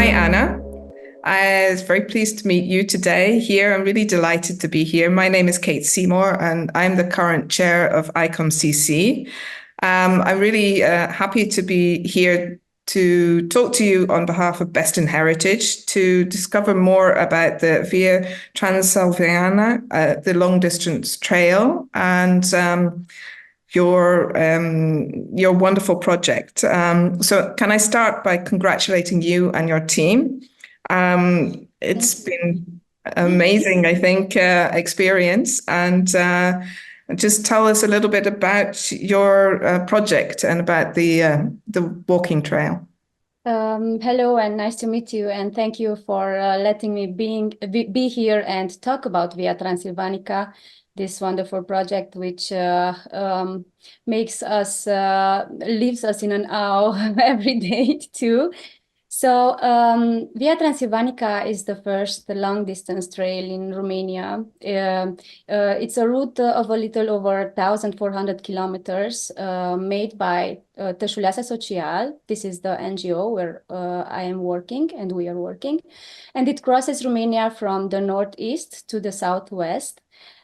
Hi, Anna. I was very pleased to meet you today here. I'm really delighted to be here. My name is Kate Seymour, and I'm the current chair of ICOMCC. I'm really happy to be here to talk to you on behalf of Best in Heritage to discover more about the Via Transilvaniana, the long distance trail, and your wonderful project. So, can I start by congratulating you and your team? It's been amazing, I think, experience, and just tell us a little bit about your project and about the walking trail. Hello and nice to meet you, and thank you for letting me be here and talk about Via Transilvanica, this wonderful project which makes us leaves us in an awe every day too. So Via Transilvanica is the first long-distance trail in Romania. It's a route of a little over 1,400 kilometers made by Tășuleasa Social. This is the NGO where I am working and we are working. And it crosses Romania from the northeast to the southwest.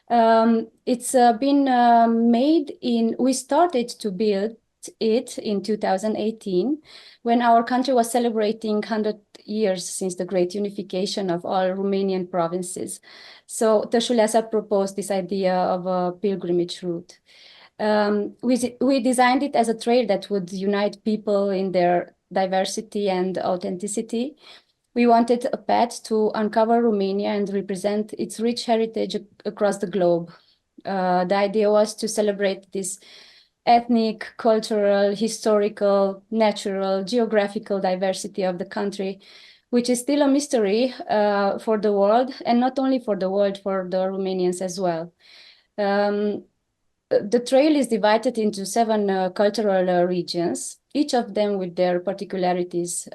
It's been we started to build it in 2018 when our country was celebrating 100 years since the great unification of all Romanian provinces. So Tășuleasa proposed this idea of a pilgrimage route. We designed it as a trail that would unite people in their diversity and authenticity. We wanted a path to uncover Romania and represent its rich heritage across the globe. The idea was to celebrate this ethnic, cultural, historical, natural, geographical diversity of the country, which is still a mystery for the world, and not only for the world, for the Romanians as well. The trail is divided into 7 cultural regions, each of them with their particularities.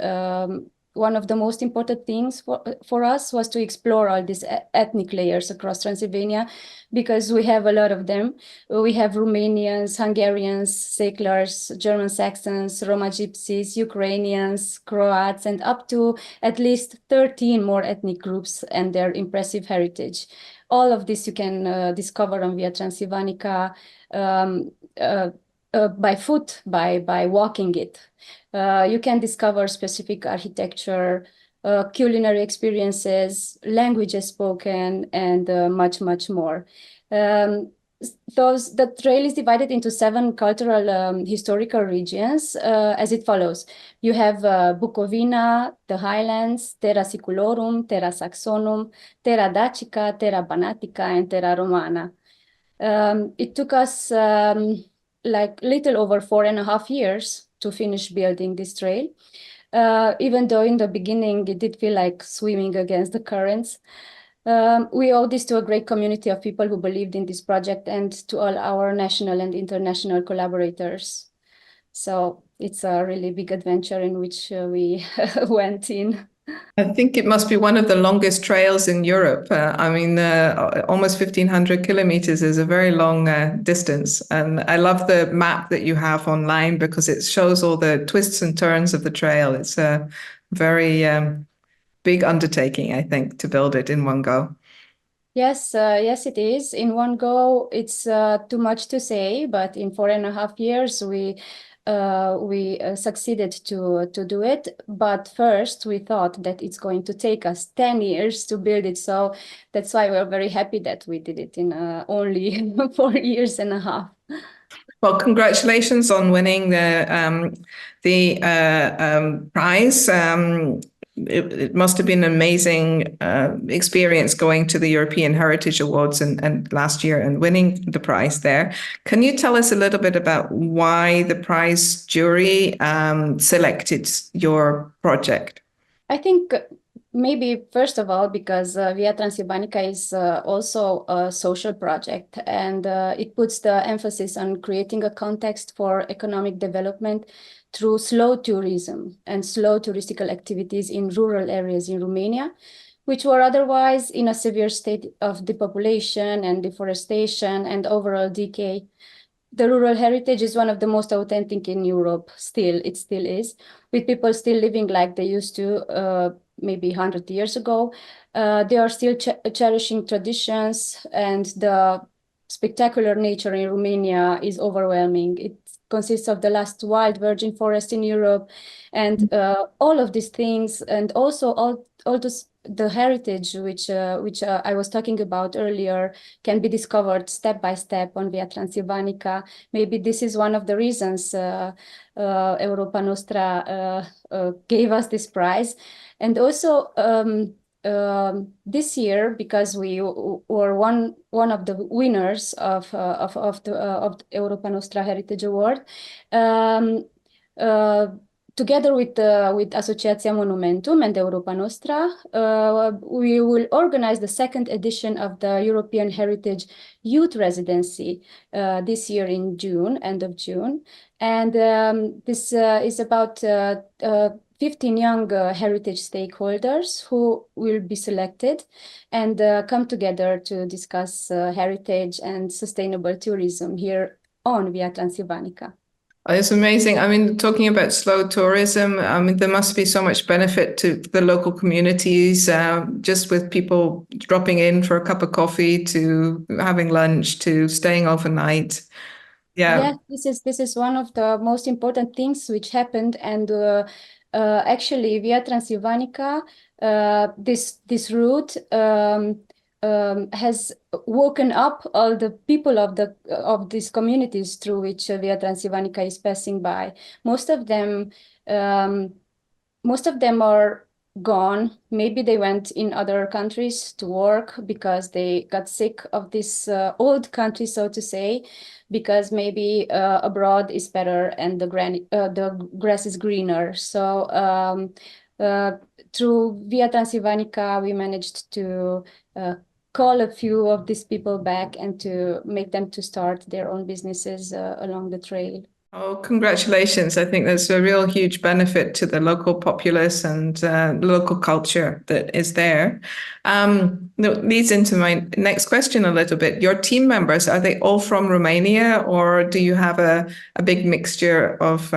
One of the most important things for us was to explore all these ethnic layers across Transylvania, because we have a lot of them. We have Romanians, Hungarians, Settlers, German Saxons, Roma Gypsies, Ukrainians, Croats, and up to at least 13 more ethnic groups and their impressive heritage. All of this you can discover on Via Transilvanica by foot, by walking it. You can discover specific architecture, culinary experiences, languages spoken, and much, much more. The trail is divided into 7 cultural historical regions as it follows. You have Bucovina, the Highlands, Terra Siculorum, Terra Saxonum, Terra Dacica, Terra Banatica, and Terra Romana. It took us like little over 4.5 years to finish building this trail. Even though in the beginning it did feel like swimming against the currents. We owe this to a great community of people who believed in this project and to all our national and international collaborators. So it's a really big adventure in which we went in. I think it must be one of the longest trails in Europe. Almost 1,500 kilometers is a very long distance. And I love the map that you have online because it shows all the twists and turns of the trail. It's a very big undertaking, I think, to build it in one go. Yes, yes, it is. In one go, it's too much to say, but in 4.5 years, we succeeded to do it. But first, we thought that it's going to take us 10 years to build it. So that's why we're very happy that we did it in only 4.5 years. Well, congratulations on winning the prize. It must have been an amazing experience going to the European Heritage Awards and last year and winning the prize there. Can you tell us a little bit about why the prize jury selected your project? I think maybe first of all, because Via Transilvanica is also a social project, and it puts the emphasis on creating a context for economic development through slow tourism and slow touristical activities in rural areas in Romania, which were otherwise in a severe state of depopulation and deforestation and overall decay. the rural heritage is one of the most authentic in Europe. It still is, with people still living like they used to maybe 100 years ago. They are still cherishing traditions, and the spectacular nature in Romania is overwhelming. It consists of the last wild virgin forest in Europe, and all of these things, and also all the heritage which I was talking about earlier can be discovered step by step on Via Transilvanica. Maybe this is one of the reasons Europa Nostra gave us this prize. And also this year, because we were one of the winners of the Europa Nostra Heritage Award, together with Asociația Monumentum and Europa Nostra, we will organize the second edition of the European Heritage Youth Residency this year in June, end of June. And this is about 15 young heritage stakeholders who will be selected and come together to discuss heritage and sustainable tourism here on Via Transilvanica. It's amazing. I mean, talking about slow tourism, I mean, there must be so much benefit to the local communities, just with people dropping in for a cup of coffee, to having lunch, to staying overnight. Yeah. Yes, this is one of the most important things which happened, and actually Via Transilvanica, this route has woken up all the people of these communities through which Via Transilvanica is passing by. Most of them are gone. Maybe they went in other countries to work because they got sick of this old country, so to say, because maybe abroad is better and the grass is greener. So through Via Transilvanica, we managed to call a few of these people back and to make them to start their own businesses along the trail. Oh, congratulations. I think there's a real huge benefit to the local populace and local culture that is there. That leads into my next question a little bit. Your team members, are they all from Romania, or do you have a big mixture of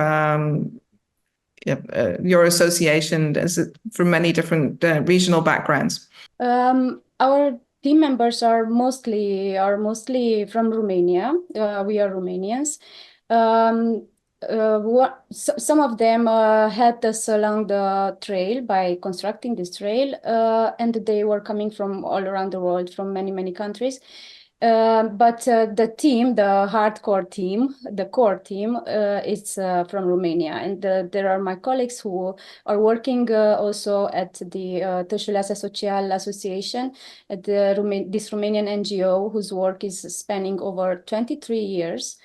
your association? Is it from many different regional backgrounds? Our team members are mostly from Romania. We are Romanians. Some of them helped us along the trail by constructing this trail, and they were coming from all around the world, from many countries. But the team, the hardcore team, the core team, is from Romania, and there are my colleagues who are working also at the Tășuleasa Social Association, at this Romanian NGO whose work is spanning over 23 years.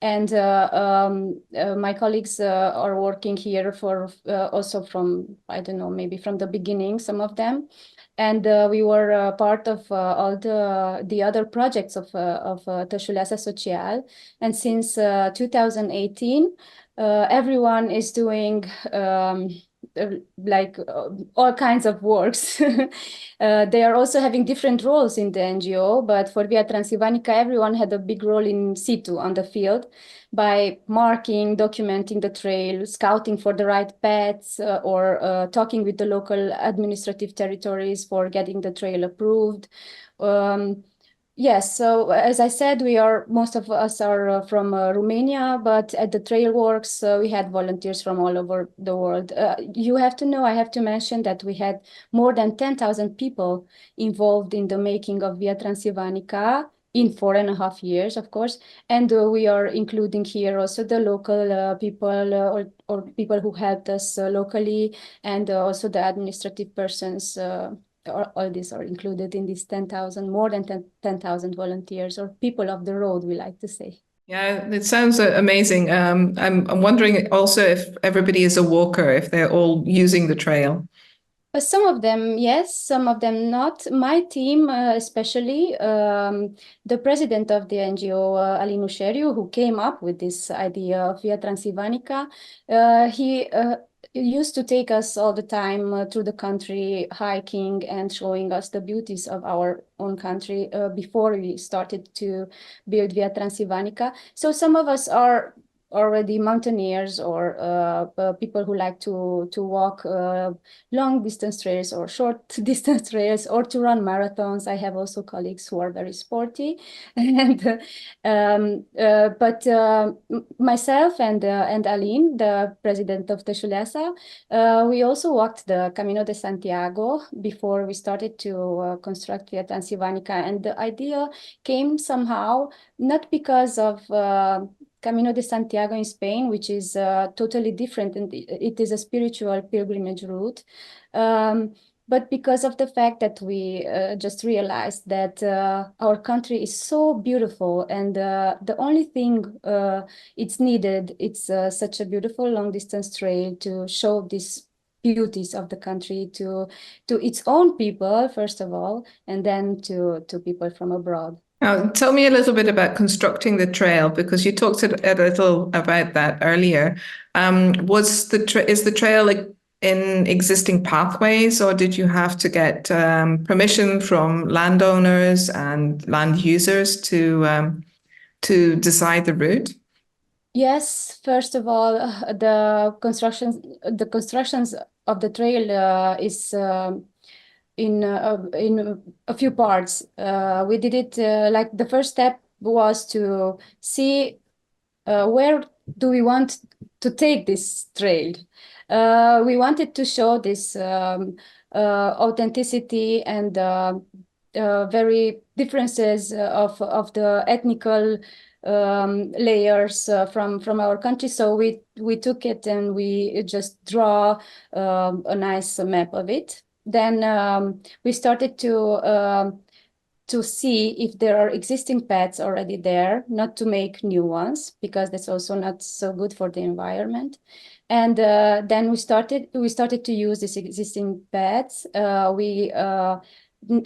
And my colleagues are working here for also from, I don't know, maybe from the beginning, some of them. And we were part of all the other projects of Tășuleasa Social. And since 2018, everyone is doing all kinds of works. They are also having different roles in the NGO, but for Via Transilvanica, everyone had a big role in situ, on the field, by marking, documenting the trail, scouting for the right paths, or talking with the local administrative territories for getting the trail approved. Yes, so as I said, most of us are from Romania, but at the trail works, we had volunteers from all over the world. I have to mention that we had more than 10,000 people involved in the making of Via Transilvanica in 4.5 years, of course. And we are including here also the local people or people who helped us locally, and also the administrative persons. All these are included in these 10,000, more than 10,000 volunteers, or people of the road, we like to say. Yeah, it sounds amazing. I'm wondering also if everybody is a walker, if they're all using the trail. Some of them, yes, some of them not. My team, especially, the president of the NGO, Alin Ușeriu, who came up with this idea of Via Transilvanica, used to take us all the time through the country, hiking and showing us the beauties of our own country before we started to build Via Transilvanica. So some of us are already mountaineers or people who like to walk long distance trails or short distance trails or to run marathons. I have also colleagues who are very sporty, and but myself and Aline, the president of the Shulesa, we also walked the Camino de Santiago before we started to construct Via Transilvanica, and the idea came somehow not because of Camino de Santiago in Spain, which is totally different, and it is a spiritual pilgrimage route. But because of the fact that we just realized that our country is so beautiful, and the only thing it's needed, it's such a beautiful long distance trail to show these beauties of the country to its own people, first of all, and then to people from abroad. Now, tell me a little bit about constructing the trail, because you talked a little about that earlier. Is the trail like in existing pathways, or did you have to get permission from landowners and land users to decide the route? Yes, first of all, the constructions of the trail is in a few parts. We did it like the first step was to see where do we want to take this trail. We wanted to show this authenticity and very differences of the ethnical layers from our country. So we took it and we just draw a nice map of it. Then we started to see if there are existing paths already there, not to make new ones, because that's also not so good for the environment. And then we started to use these existing paths. We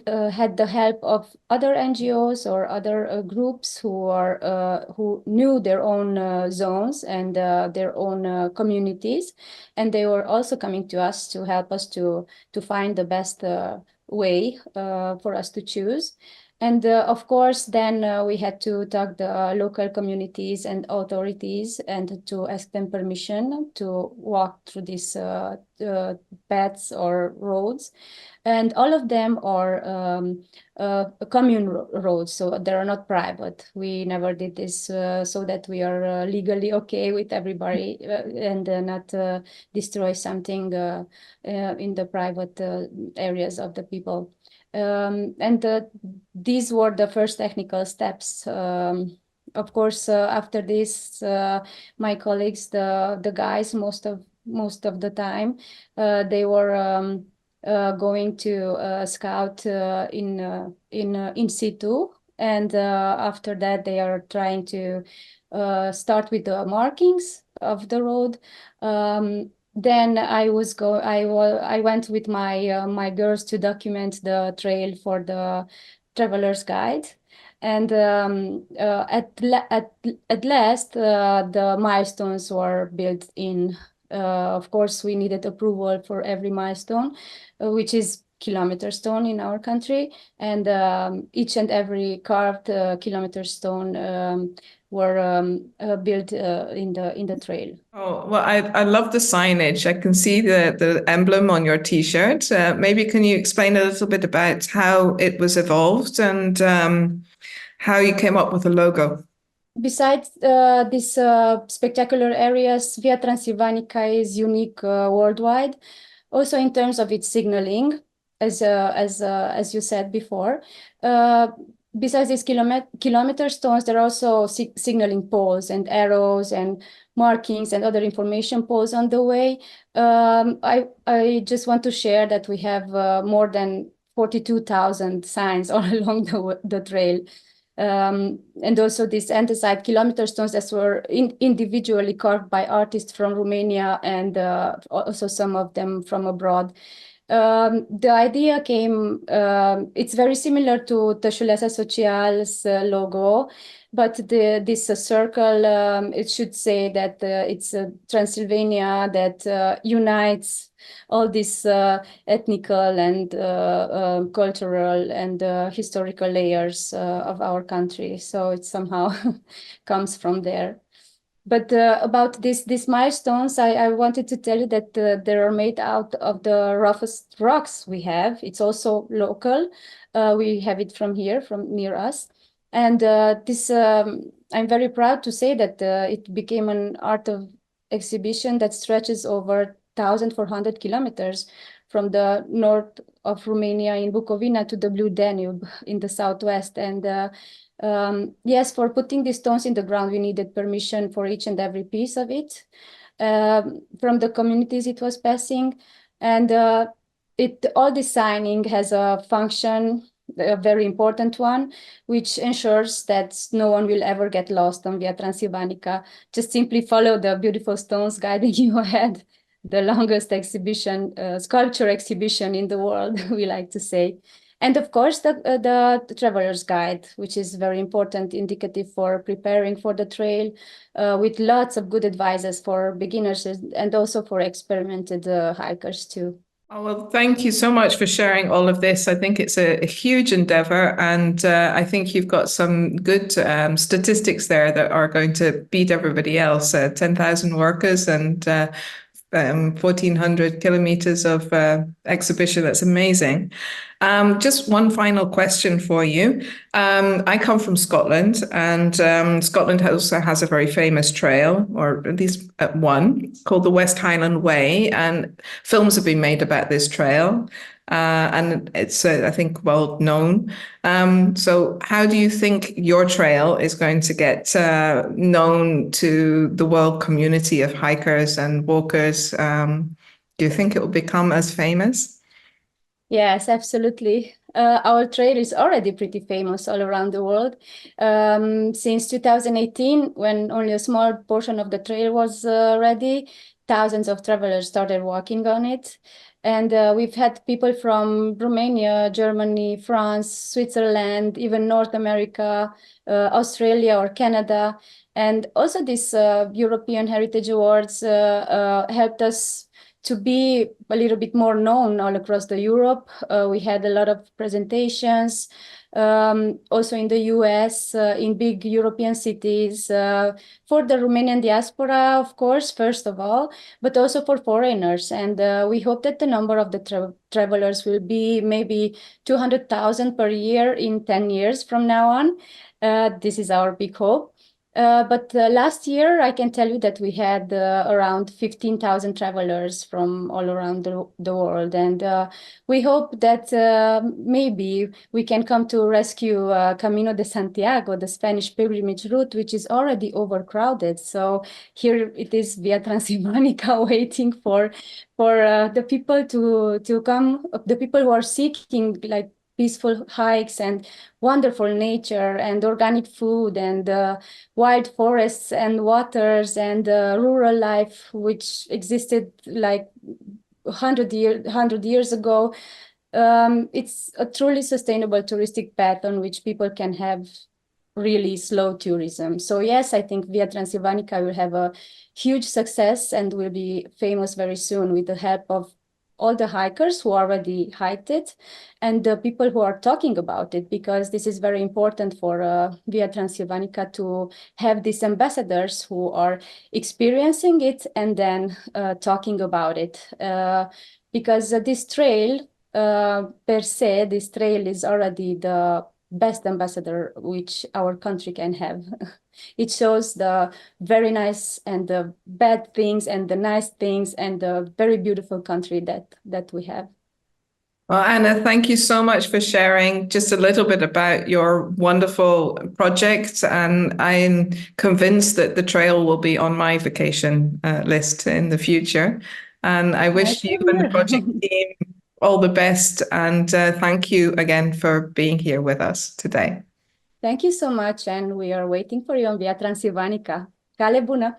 had the help of other NGOs or other groups who knew their own zones and their own communities, and they were also coming to us to help us to find the best way for us to choose. And of course, then we had to talk the local communities and authorities and to ask them permission to walk through these paths or roads. And all of them are commune roads, so they are not private. We never did this so that we are legally okay with everybody and not destroy something in the private areas of the people. And these were the first technical steps. Of course, after this, my colleagues, the guys, most of the time, they were going to scout in situ, and after that they are trying to start with the markings of the road. Then I went with my girls to document the trail for the traveler's guide, and at last the milestones were built in. Of course, we needed approval for every milestone, which is kilometer stone in our country, and each and every carved kilometer stone were built in the trail. Oh, well, I love the signage. I can see the emblem on your T-shirt. Maybe can you explain a little bit about how it was evolved and how you came up with the logo? Besides these spectacular areas, Via Transilvanica is unique worldwide, also in terms of its signaling, as you said before. Besides these kilometer stones, there are also signaling poles and arrows and markings and other information poles on the way. I just want to share that we have more than 42,000 signs all along the trail. And also these anthracite kilometer stones that were individually carved by artists from Romania and also some of them from abroad. The idea came, it's very similar to Tășuleasa Social's logo, but this circle, it should say that it's Transylvania that unites all these ethnical and cultural and historical layers of our country. So it somehow comes from there. But about these milestones, I wanted to tell you that they are made out of the roughest rocks we have. It's also local. We have it from here, from near us. And I'm very proud to say that it became an art of exhibition that stretches over 1,400 kilometers from the north of Romania in Bukovina to the Blue Danube in the southwest. And yes, for putting these stones in the ground, we needed permission for each and every piece of it from the communities it was passing. And all this signing has a function, a very important one, which ensures that no one will ever get lost on Via Transilvanica. Just simply follow the beautiful stones guiding you ahead. The longest exhibition, sculpture exhibition in the world, we like to say. And of course, the traveler's guide, which is very important, indicative for preparing for the trail, with lots of good advices for beginners and also for experimented hikers too. Oh, well, thank you so much for sharing all of this. I think it's a huge endeavor, and I think you've got some good statistics there that are going to beat everybody else. 10,000 workers and 1,400 kilometers of exhibition. That's amazing. Just one final question for you. I come from Scotland, and Scotland also has a very famous trail, or at least one, called the West Highland Way, and films have been made about this trail. And it's, I think, well known. So how do you think your trail is going to get known to the world community of hikers and walkers? Do you think it will become as famous? Yes, absolutely. Our trail is already pretty famous all around the world. Since 2018, when only a small portion of the trail was ready, thousands of travelers started walking on it. And we've had people from Romania, Germany, France, Switzerland, even North America, Australia or Canada. And also these European Heritage Awards helped us to be a little bit more known all across the Europe. We had a lot of presentations, also in the US, in big European cities, for the Romanian diaspora, of course, first of all, but also for foreigners. And we hope that the number of the travelers will be maybe 200,000 per year in 10 years from now on. This is our big hope. But last year, I can tell you that we had around 15,000 travelers from all around the world. And we hope that maybe we can come to rescue Camino de Santiago, the Spanish pilgrimage route, which is already overcrowded. So here it is Via Transilvanica waiting for the people to come, the people who are seeking like peaceful hikes and wonderful nature and organic food and wild forests and waters and rural life, which existed like 100 years ago. It's a truly sustainable touristic path on which people can have really slow tourism. So yes, I think Via Transilvanica will have a huge success and will be famous very soon with the help of all the hikers who already hiked it and the people who are talking about it, because this is very important for Via Transilvanica to have these ambassadors who are experiencing it and then talking about it. Because this trail, per se, this trail is already the best ambassador which our country can have. It shows the very nice and the bad things and the nice things and the very beautiful country that we have. Well, Anna, thank you so much for sharing just a little bit about your wonderful project. And I'm convinced that the trail will be on my vacation list in the future. And I wish you and the project team all the best. And thank you again for being here with us today. Thank you so much. And we are waiting for you on Via Transilvanica. Cale bună!